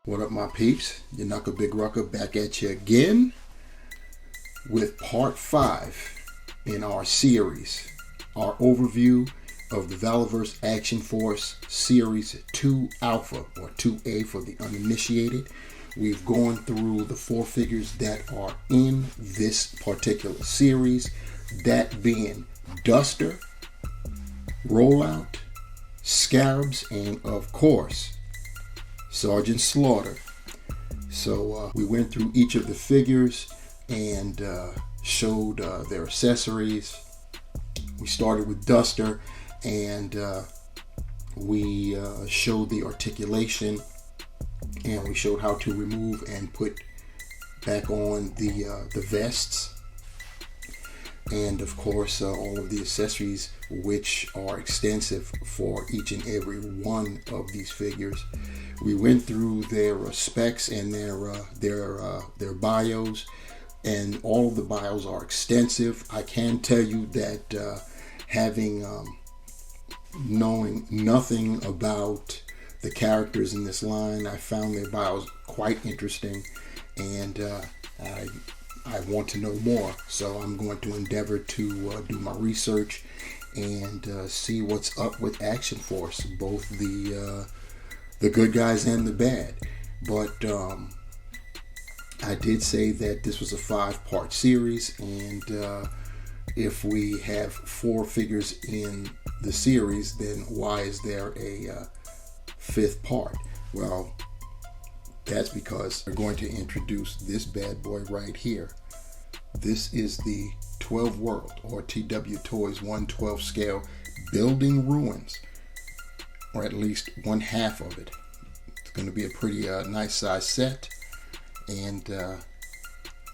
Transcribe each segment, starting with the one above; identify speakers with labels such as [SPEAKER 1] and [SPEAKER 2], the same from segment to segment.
[SPEAKER 1] What up, my peeps? Your Knuckle Big Rucker back at you again with part 5 in our series, our overview of the Valaverse Action Force Series 2 Alpha, or 2A for the uninitiated. We've gone through the 4 figures that are in this particular series, that being Duster, Rollout, Scarabs, and of course, Sergeant Slaughter. So we went through each of the figures and showed their accessories. We started with Duster, and we showed the articulation, and we showed how to remove and put back on the vests, and of course all of the accessories, which are extensive for each and every one of these figures. We went through their specs and their bios, and all of the bios are extensive. I can tell you that having knowing nothing about the characters in this line, I found their bios quite interesting, and I want to know more. So I'm going to endeavor to do my research and see what's up with Action Force, both the good guys and the bad. But I did say that this was a 5-part series, and if we have 4 figures in the series, then why is there a 5th part? Well, that's because we're going to introduce this bad boy right here. This is the 12 World, or TWToys 1/12 scale Building Ruins, or at least one half of it. It's going to be a pretty nice size set, and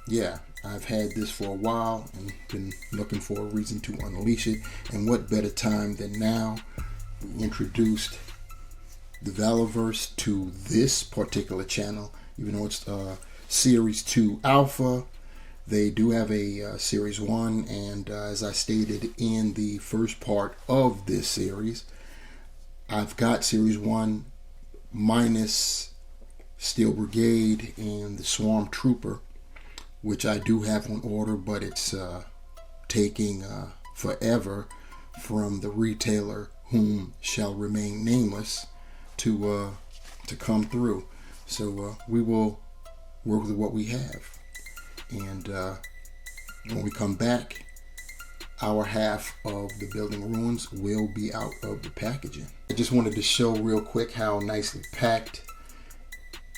[SPEAKER 1] yeah, I've had this for a while and been looking for a reason to unleash it, and what better time than now? We introduced the Valaverse to this particular channel, even though it's Series 2 Alpha. They do have a Series 1, and as I stated in the first part of this series, I've got Series 1 minus Steel Brigade and the Swarm Trooper, which I do have on order, but it's taking forever from the retailer, whom shall remain nameless, to come through. So we will work with what we have, and when we come back, our half of the Building Ruins will be out of the packaging. I just wanted to show real quick how nicely packed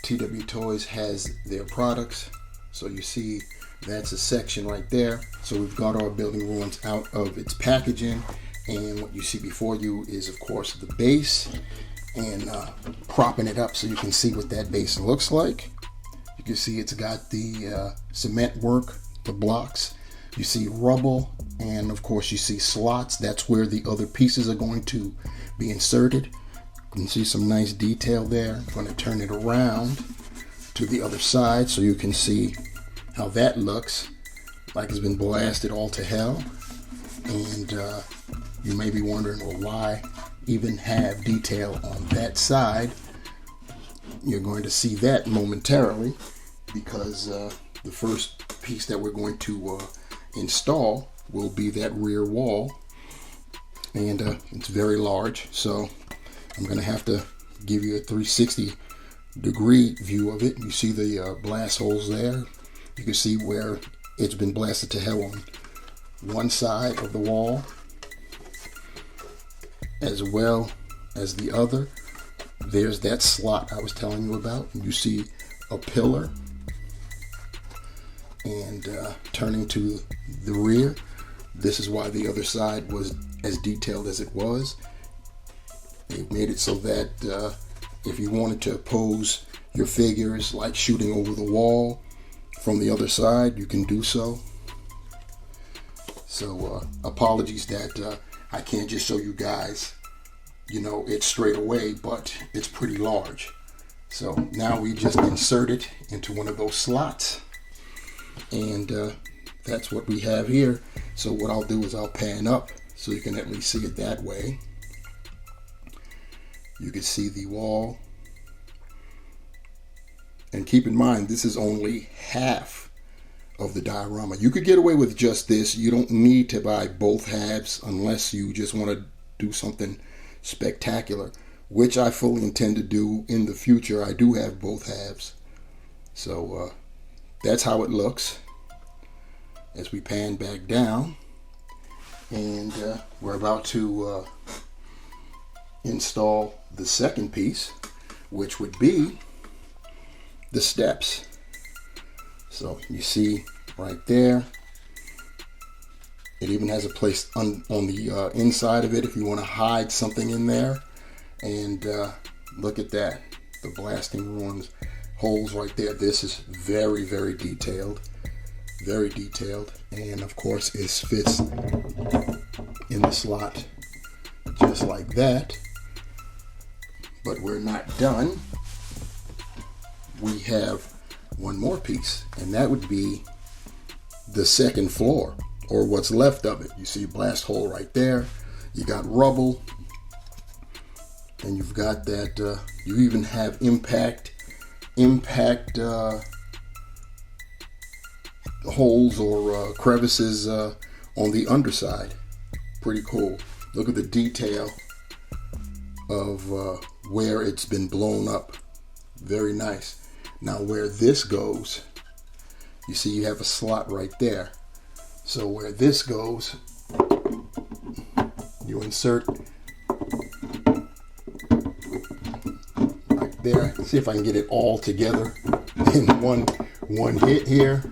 [SPEAKER 1] TWToys has their products. So you see that's a section right there. So we've got our Building Ruins out of its packaging, and what you see before you is of course the base, and propping it up so you can see what that base looks like. You can see it's got the cement work, the blocks. You see rubble, and of course you see slots. That's where the other pieces are going to be inserted. You can see some nice detail there. I'm going to turn it around to the other side so you can see how that looks like it's been blasted all to hell. And you may be wondering, well, why even have detail on that side? You're going to see that momentarily, because the first piece that we're going to install will be that rear wall, and it's very large, so I'm going to have to give you a 360 degree view of it. You see the blast holes there. You can see where it's been blasted to hell on one side of the wall as well as the other. There's that slot I was telling you about. You see a pillar, and turning to the rear, this is why the other side was as detailed as it was. They made it so that if you wanted to pose your figures like shooting over the wall from the other side, you can do so. So apologies that I can't just show you guys, it's straight away, but it's pretty large. So now we just insert it into one of those slots, and that's what we have here. So what I'll do is I'll pan up so you can at least see it that way. You can see the wall, And keep in mind, this is only half of the diorama. You could get away with just this. You don't need to buy both halves unless you just want to do something spectacular, which I fully intend to do in the future. I do have both halves. So that's how it looks as we pan back down. And we're about to install the second piece, which would be the steps. So you see right there, it even has a place on the inside of it if you want to hide something in there. And look at that, the blasting ruins holes right there. This is very, very detailed, very detailed. And of course it fits in the slot just like that. But we're not done. We have one more piece, and that would be the second floor, or what's left of it. You see a blast hole right there. You got rubble, and you've got that. You even have impact holes or crevices on the underside. Pretty cool. Look at the detail of where it's been blown up. Very nice. Now where this goes, you see you have a slot right there. So where this goes, you insert right there. See if I can get it all together in one hit here.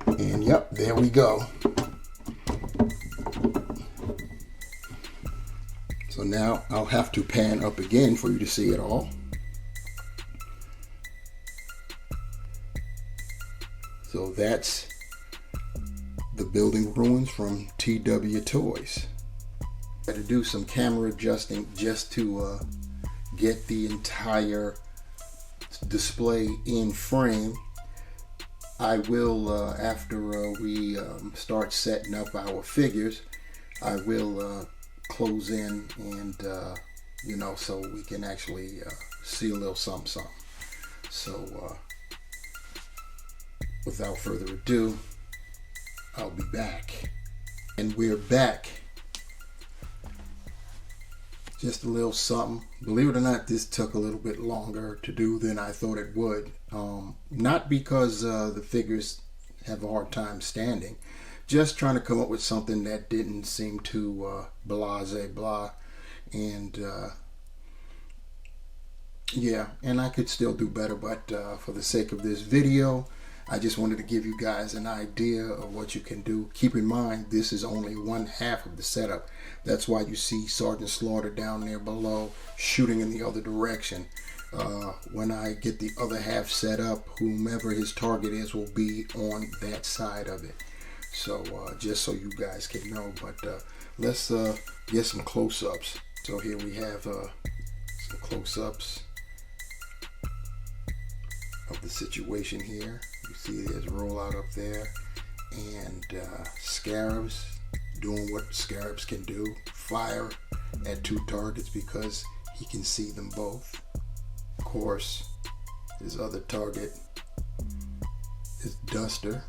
[SPEAKER 1] And yep, there we go. So now I'll have to pan up again for you to see it all. So that's the building ruins from TWToys. I had to do some camera adjusting just to get the entire display in frame. I will, after we start setting up our figures, I will close in and, you know, so we can actually see a little something. So, without further ado, I'll be back. And we're back. Just a little something. Believe it or not, this took a little bit longer to do than I thought it would. Not because the figures have a hard time standing. Just trying to come up with something that didn't seem too blah. And yeah, and I could still do better, but for the sake of this video, I just wanted to give you guys an idea of what you can do. Keep in mind, this is only one half of the setup. That's why you see Sergeant Slaughter down there below shooting in the other direction. When I get the other half set up, whomever his target is will be on that side of it. So just so you guys can know, but let's get some close-ups. So here we have some close-ups of the situation here. You see there's a rollout up there, and Scarabs doing what Scarabs can do, fire at two targets because he can see them both. Of course, his other target is Duster.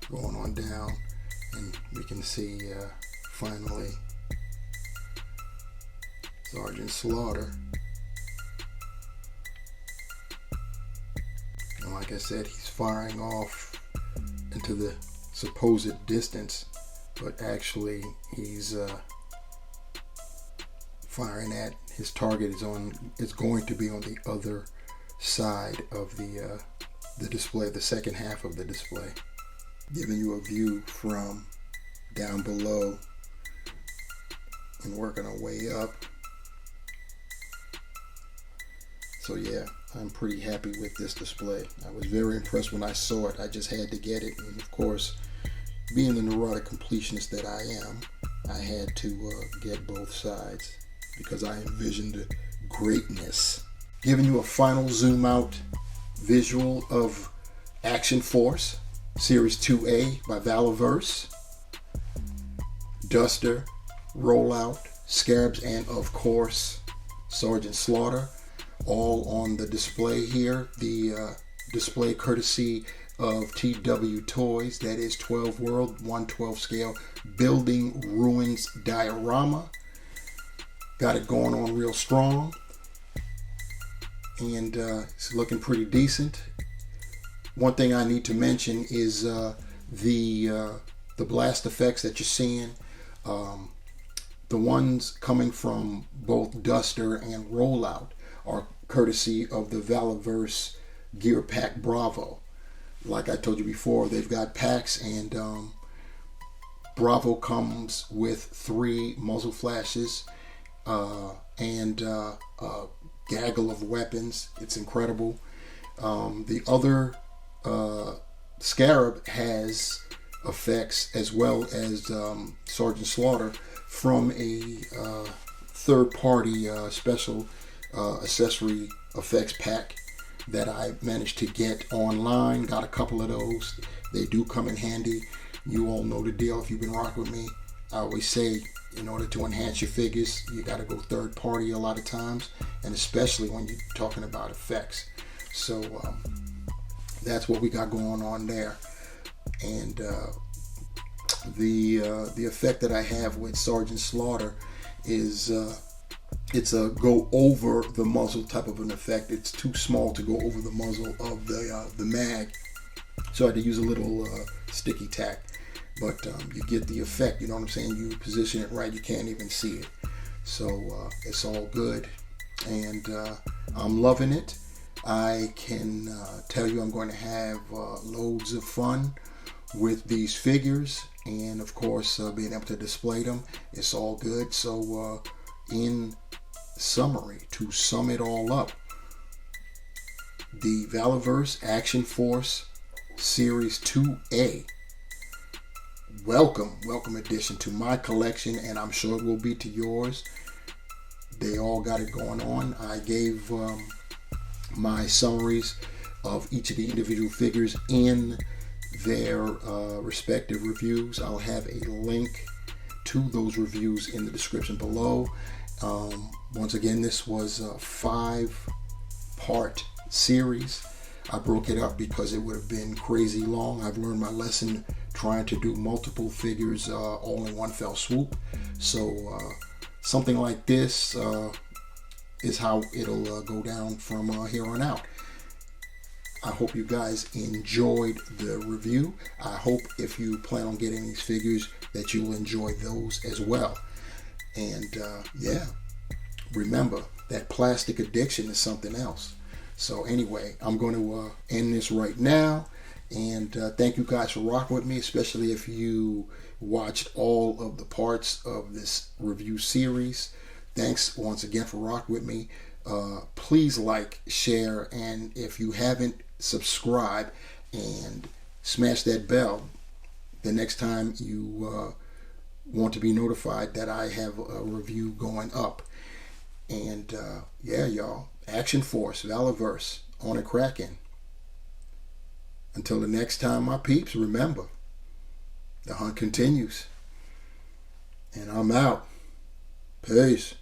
[SPEAKER 1] Going on down, and we can see finally Sergeant Slaughter. And like I said, he's firing off into the supposed distance, but actually he's firing at his target is going to be on the other side of the display, the second half of the display. Giving you a view from down below and working our way up. So yeah, I'm pretty happy with this display. I was very impressed when I saw it. I just had to get it, and of course, being the neurotic completionist that I am, I had to get both sides because I envisioned greatness. Giving you a final zoom out visual of Action Force Series 2A by Valaverse. Duster, Rollout, Scarabs, and of course Sergeant Slaughter, all on the display here. The display courtesy of TWToys, that is 12 World, 1/12 scale building ruins diorama. Got it going on real strong, and it's looking pretty decent. One thing I need to mention is the blast effects that you're seeing. The ones coming from both Duster and Rollout are courtesy of the Valaverse Gear Pack Bravo. Like I told you before, they've got packs, and Bravo comes with 3 muzzle flashes and a gaggle of weapons. It's incredible. The other Scarab has effects, as well as Sergeant Slaughter, from a third-party special accessory effects pack that I managed to get online. Got a couple of those. They do come in handy. You all know the deal if you've been rocking with me. I always say, in order to enhance your figures, you got to go third-party a lot of times, and especially when you're talking about effects. So that's what we got going on there. And the effect that I have with Sergeant Slaughter is it's a go over the muzzle type of an effect. It's too small to go over the muzzle of the mag, so I had to use a little sticky tack. But you get the effect, you know what I'm saying? You position it right, you can't even see it. So it's all good, and I'm loving it. I can tell you I'm going to have loads of fun with these figures, and of course being able to display them. It's all good. So in summary, to sum it all up, the Valaverse Action Force Series 2A, welcome addition to my collection, and I'm sure it will be to yours. They all got it going on. I gave my summaries of each of the individual figures in their respective reviews. I'll have a link to those reviews in the description below. Once again, this was a 5-part series. I broke it up because it would have been crazy long. I've learned my lesson trying to do multiple figures all in one fell swoop. So something like this is how it'll go down from here on out. I hope you guys enjoyed the review. I hope if you plan on getting these figures that you'll enjoy those as well. And yeah, remember that plastic addiction is something else. So anyway, I'm going to end this right now. And thank you guys for rocking with me, especially if you watched all of the parts of this review series. Thanks once again for rocking with me. Please like, share, and if you haven't, subscribe and smash that bell the next time you want to be notified that I have a review going up. And yeah, y'all, Action Force Valaverse on a crackin'. Until the next time, my peeps, remember, the hunt continues. And I'm out. Peace.